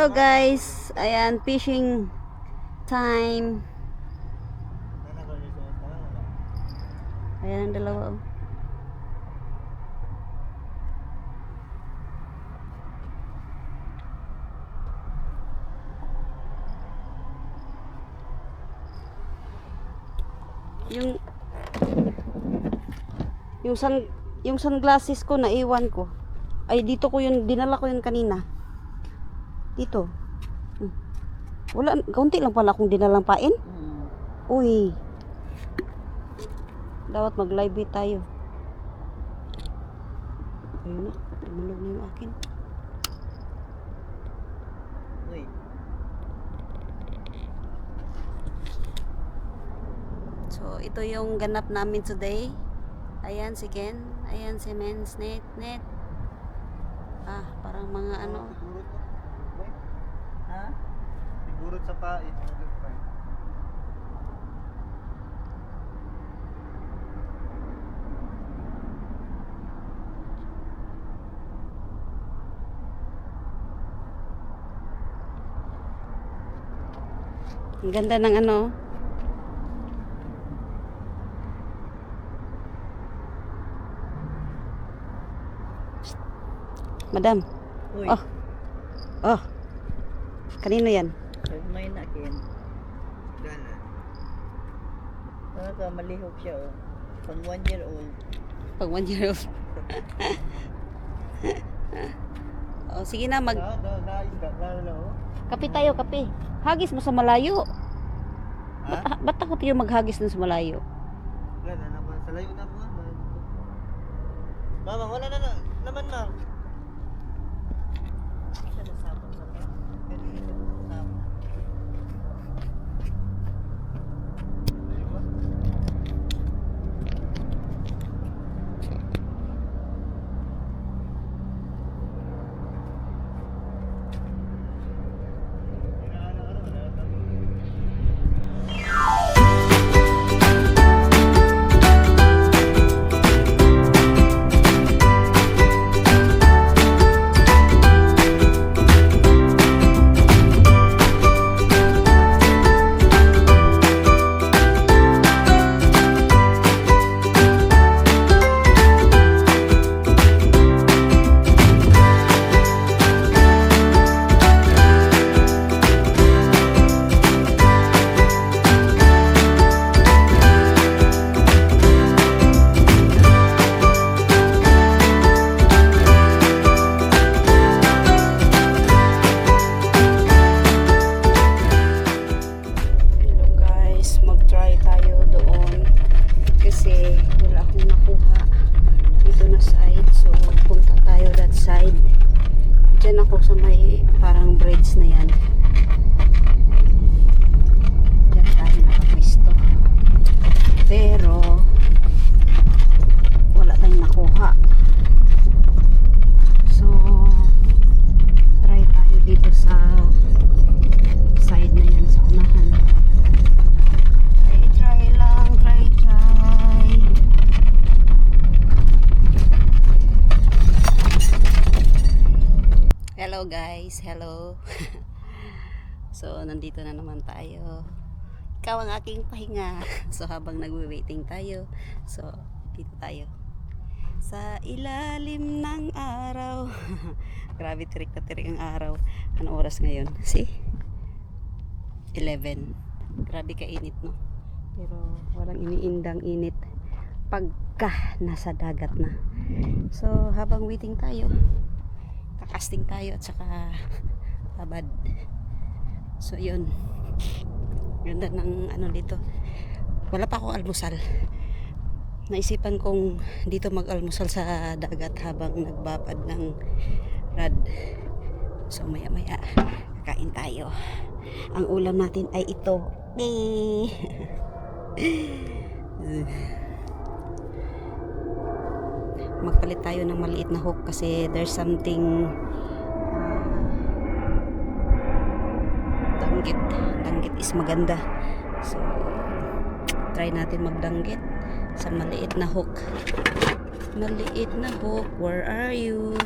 Hello guys, ayan, fishing time. Ayan ang dalawa. Oh. Yung sunglasses ko naiwan ko. Ay dito ko yun, dinala ko yun kanina. Dito. Wala, kaunti lang pala akong dinalang pain. Uy. Dapat mag-live bait tayo. Ayun na, tumulog na yung akin. Uy. So, ito yung ganap namin today. Ayan si Ken. Ayan si Men's Net. Ah, parang mga ano. Ha? Sigurot sa pait. Ang ganda ng ano. Madam. Uy. Oh. Oh. Kanino yan? May nakin. Gana. Ka malihok siya oh. Pang 1 year old. Pag 1 year old. Oh, sige na kape tayo, kape. Hagis mo sa malayo. Ha? Ba't ako tayo maghagis dun sa malayo? Gana naman. Sa layo na mo. Mama, wala na naman na. Siya nasabot sa ka. Ganito nasabot. Diyan ako sa may parang bridge na yan. Diyan tayo nakapwisto. Pero wala tayong nakuha. So try tayo dito sa side na yan sa unahan. Try lang, try. Hello guys, hello. So nandito na naman tayo. Ikaw ang aking pahinga. So habang nagwe-waiting tayo, so dito tayo sa ilalim ng araw. Grabe, tirik na tirik ang araw. Anong oras ngayon? See? 11. Grabe kainit, no? Pero walang iniindang init pagka nasa dagat na. So habang waiting tayo, kakasting tayo at saka tabad. So yun, ganda ng ano dito. Wala pa akong almusal. Naisipan kong dito mag-almusal sa dagat habang nagbabad ng rad. So maya maya kakain tayo. Ang ulam natin ay ito. Magpalit tayo ng maliit na hook kasi there's something danggit is maganda, so try natin magdanggit sa maliit na hook. Where are you?